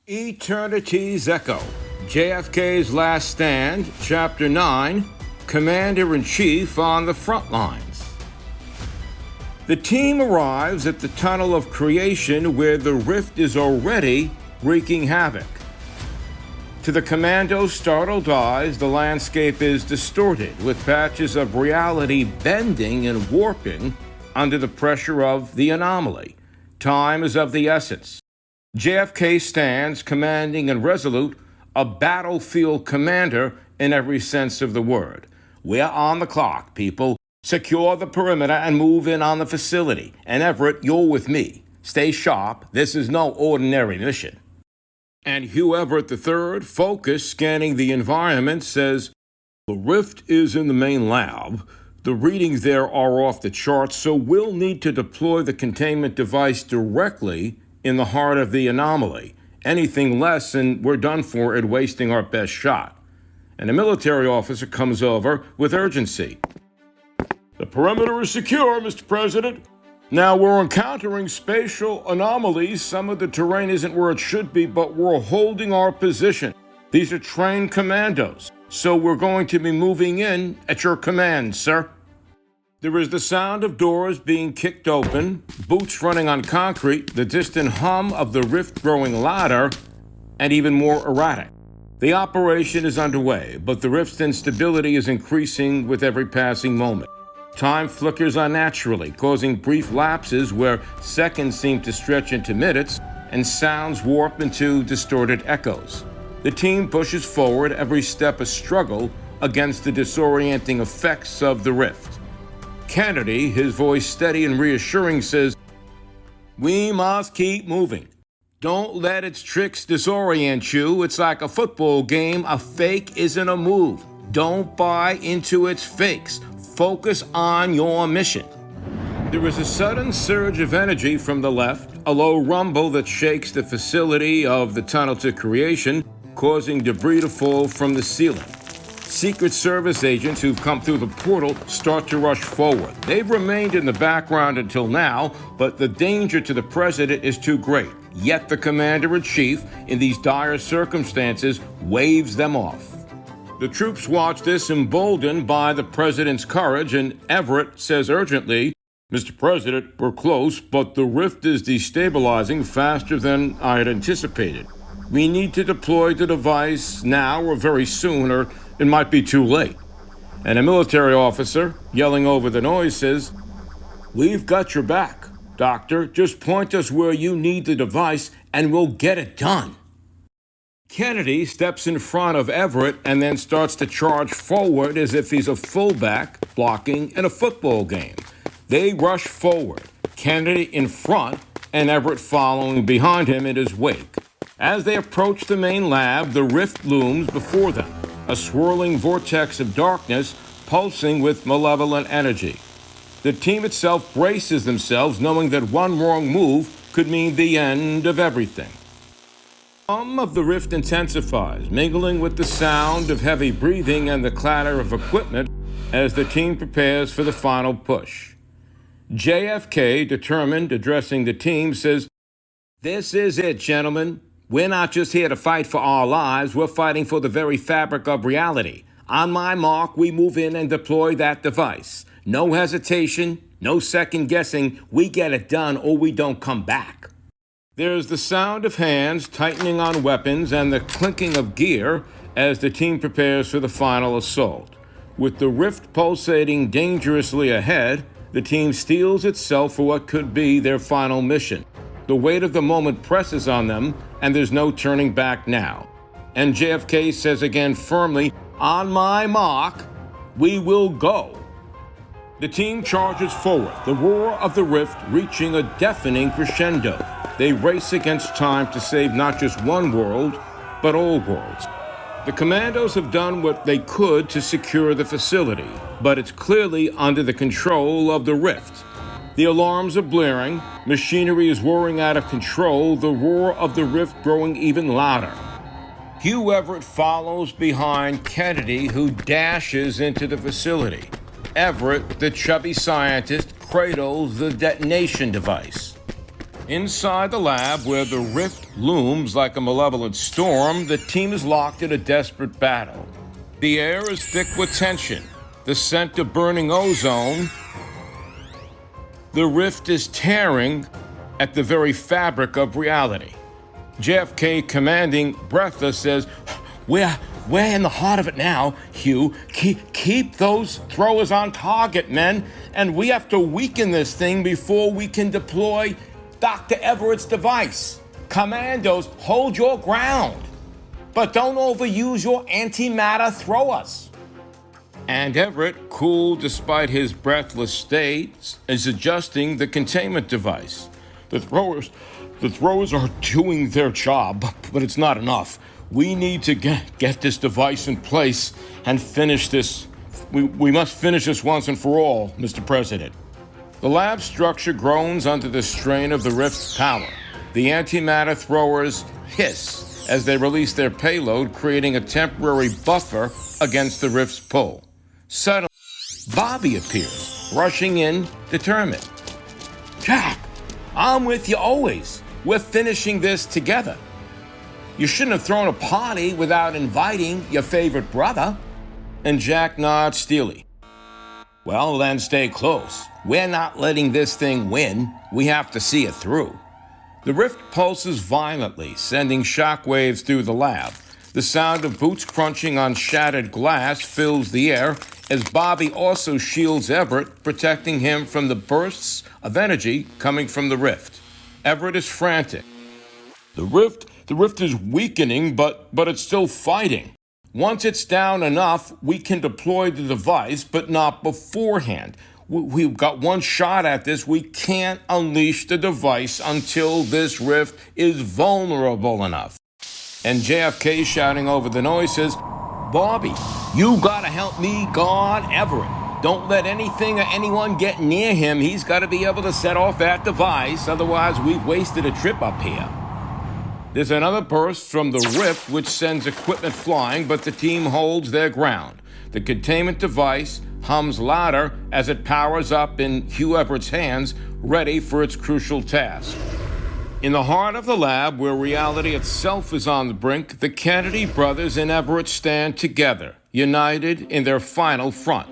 Eternity's Echo, JFK's Last Stand, Chapter 9, Commander-in-Chief on the Frontlines. The team arrives at the tunnel of creation where the rift is already wreaking havoc. To the commando's startled eyes, the landscape is distorted, with patches of reality bending and warping under the pressure of the anomaly. Time is of the essence. JFK stands commanding and resolute, a battlefield commander in every sense of the word. We're on the clock, people. Secure the perimeter and move in on the facility. And Everett, you're with me. Stay sharp. This is no ordinary mission. And Hugh Everett III, focused, scanning the environment, says, "The rift is in the main lab. The readings there are off the charts, so we'll need to deploy the containment device directly in the heart of the anomaly. Anything less and we're done for at wasting our best shot." And a military officer comes over with urgency. "The perimeter is secure, Mr. President. Now we're encountering spatial anomalies. Some of the terrain isn't where it should be, but we're holding our position. These are trained commandos, so we're going to be moving in at your command, sir." There is the sound of doors being kicked open, boots running on concrete, the distant hum of the rift growing louder and even more erratic. The operation is underway, but the rift's instability is increasing with every passing moment. Time flickers unnaturally, causing brief lapses where seconds seem to stretch into minutes and sounds warp into distorted echoes. The team pushes forward, every step a struggle against the disorienting effects of the rift. Kennedy, his voice steady and reassuring, says, "We must keep moving. Don't let its tricks disorient you. It's like a football game. A fake isn't a move. Don't buy into its fakes. Focus on your mission." There is a sudden surge of energy from the left, a low rumble that shakes the facility of the tunnel to creation, causing debris to fall from the ceiling. Secret Service agents who've come through the portal start to rush forward. They've remained in the background until now, but the danger to the president is too great. Yet the commander-in-chief, in these dire circumstances, waves them off. The troops watch this, emboldened by the president's courage, and Everett says urgently, "Mr. President, we're close, but the rift is destabilizing faster than I had anticipated. We need to deploy the device now or very soon, or it might be too late." And a military officer, yelling over the noise, says, "We've got your back, Doctor. Just point us where you need the device and we'll get it done." Kennedy steps in front of Everett and then starts to charge forward as if he's a fullback blocking in a football game. They rush forward, Kennedy in front and Everett following behind him in his wake. As they approach the main lab, the rift looms before them, a swirling vortex of darkness pulsing with malevolent energy. The team itself braces themselves, knowing that one wrong move could mean the end of everything. The hum of the rift intensifies, mingling with the sound of heavy breathing and the clatter of equipment as the team prepares for the final push. JFK, determined, addressing the team, says, "This is it, gentlemen. We're not just here to fight for our lives, we're fighting for the very fabric of reality. On my mark, we move in and deploy that device. No hesitation, no second guessing. We get it done or we don't come back." There's the sound of hands tightening on weapons and the clinking of gear as the team prepares for the final assault. With the rift pulsating dangerously ahead, the team steels itself for what could be their final mission. The weight of the moment presses on them, and there's no turning back now. And JFK says again firmly, "On my mark, we will go." The team charges forward, the roar of the rift reaching a deafening crescendo. They race against time to save not just one world, but all worlds. The commandos have done what they could to secure the facility, but it's clearly under the control of the rift. The alarms are blaring, machinery is roaring out of control, the roar of the rift growing even louder. Hugh Everett follows behind Kennedy, who dashes into the facility. Everett, the chubby scientist, cradles the detonation device. Inside the lab, where the rift looms like a malevolent storm, the team is locked in a desperate battle. The air is thick with tension, the scent of burning ozone. The rift is tearing at the very fabric of reality. JFK, commanding, breathless, says, We're in the heart of it now, Hugh. Keep those throwers on target, men, and we have to weaken this thing before we can deploy Dr. Everett's device. Commandos, hold your ground, but don't overuse your antimatter throwers. And Everett, cool despite his breathless state, is adjusting the containment device. The throwers are doing their job, but it's not enough. We need to get this device in place and finish this. We must finish this once and for all, Mr. President. The lab structure groans under the strain of the rift's power. The antimatter throwers hiss as they release their payload, creating a temporary buffer against the rift's pull. Suddenly, Bobby appears, rushing in, determined. Jack, I'm with you always. We're finishing this together. You shouldn't have thrown a party without inviting your favorite brother. And Jack nods steely. Well, then stay close. We're not letting this thing win. We have to see it through. The rift pulses violently, sending shockwaves through the lab. The sound of boots crunching on shattered glass fills the air as Bobby also shields Everett, protecting him from the bursts of energy coming from the rift. Everett is frantic. The rift is weakening, but it's still fighting. Once it's down enough, we can deploy the device, but not beforehand. We've got one shot at this. We can't unleash the device until this rift is vulnerable enough. And JFK, shouting over the noise, says, Bobby, you gotta help me guard Everett. Don't let anything or anyone get near him. He's got to be able to set off that device, otherwise we've wasted a trip up here. There's another burst from the rift which sends equipment flying, but the team holds their ground. The containment device hums louder as it powers up in Hugh Everett's hands, ready for its crucial task. In the heart of the lab, where reality itself is on the brink, the Kennedy brothers and Everett stand together, united in their final front.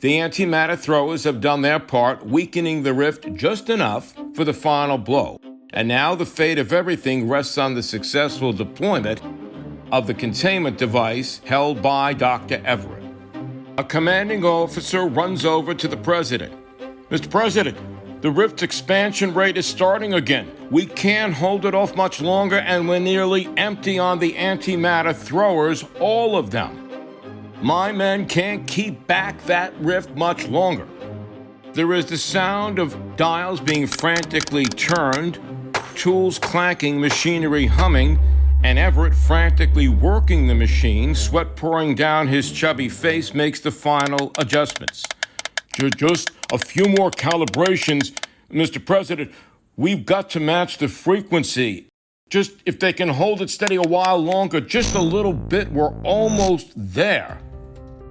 The antimatter throwers have done their part, weakening the rift just enough for the final blow. And now the fate of everything rests on the successful deployment of the containment device held by Dr. Everett. A commanding officer runs over to the president. Mr. President, the rift's expansion rate is starting again. We can't hold it off much longer, and we're nearly empty on the antimatter throwers, all of them. My men can't keep back that rift much longer. There is the sound of dials being frantically turned, tools clanking, machinery humming, and Everett frantically working the machine, sweat pouring down his chubby face, makes the final adjustments. Just a few more calibrations, Mr. President. We've got to match the frequency. Just if they can hold it steady a while longer, just a little bit, we're almost there.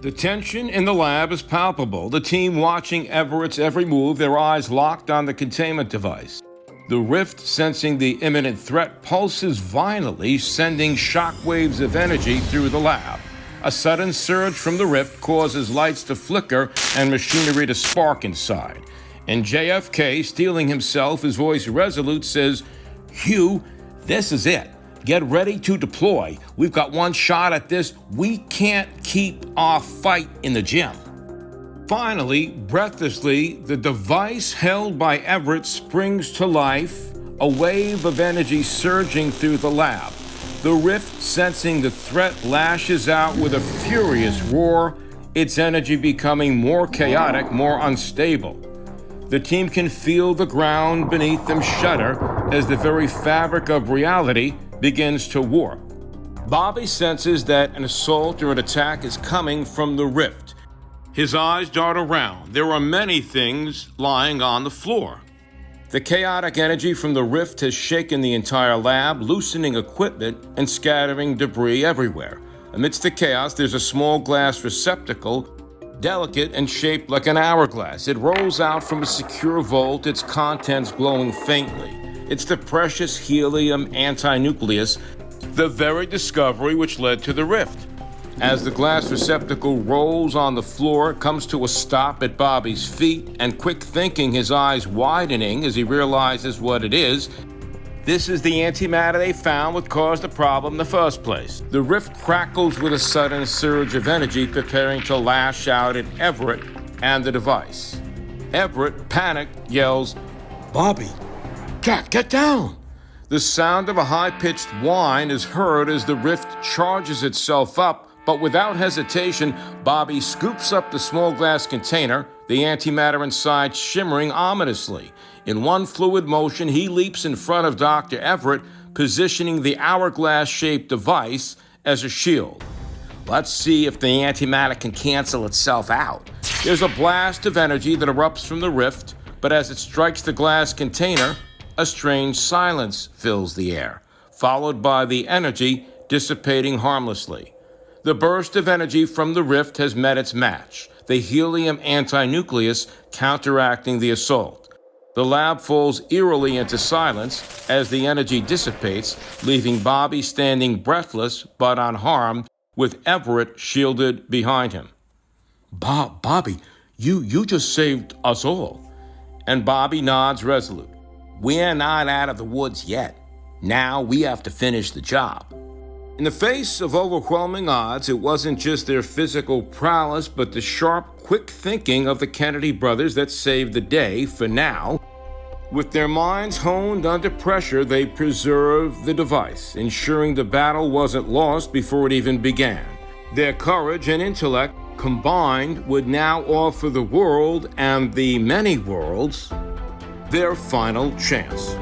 The tension in the lab is palpable, the team watching Everett's every move, their eyes locked on the containment device. The rift, sensing the imminent threat, pulses violently, sending shockwaves of energy through the lab. A sudden surge from the rift causes lights to flicker and machinery to spark inside. And JFK, steeling himself, his voice resolute, says, Hugh, this is it. Get ready to deploy. We've got one shot at this. We can't keep our fight in the gym. Finally, breathlessly, the device held by Everett springs to life, a wave of energy surging through the lab. The rift, sensing the threat, lashes out with a furious roar, its energy becoming more chaotic, more unstable. The team can feel the ground beneath them shudder as the very fabric of reality begins to warp. Bobby senses that an assault or an attack is coming from the rift. His eyes dart around. There are many things lying on the floor. The chaotic energy from the rift has shaken the entire lab, loosening equipment and scattering debris everywhere. Amidst the chaos, there's a small glass receptacle, delicate and shaped like an hourglass. It rolls out from a secure vault, its contents glowing faintly. It's the precious helium antinucleus, the very discovery which led to the rift. As the glass receptacle rolls on the floor, it comes to a stop at Bobby's feet, and quick thinking, his eyes widening as he realizes what it is. This is the antimatter they found what caused the problem in the first place. The rift crackles with a sudden surge of energy, preparing to lash out at Everett and the device. Everett, panicked, yells, "Bobby, Jack, get down!" The sound of a high-pitched whine is heard as the rift charges itself up, but without hesitation, Bobby scoops up the small glass container, the antimatter inside shimmering ominously. In one fluid motion, he leaps in front of Dr. Everett, positioning the hourglass-shaped device as a shield. Let's see if the antimatter can cancel itself out. There's a blast of energy that erupts from the rift, but as it strikes the glass container, a strange silence fills the air, followed by the energy dissipating harmlessly. The burst of energy from the rift has met its match, the helium antinucleus counteracting the assault. The lab falls eerily into silence as the energy dissipates, leaving Bobby standing breathless but unharmed, with Everett shielded behind him. Bobby, you just saved us all." And Bobby nods resolute. "We're not out of the woods yet. Now we have to finish the job." In the face of overwhelming odds, it wasn't just their physical prowess, but the sharp, quick thinking of the Kennedy brothers that saved the day for now. With their minds honed under pressure, they preserved the device, ensuring the battle wasn't lost before it even began. Their courage and intellect combined would now offer the world and the many worlds their final chance.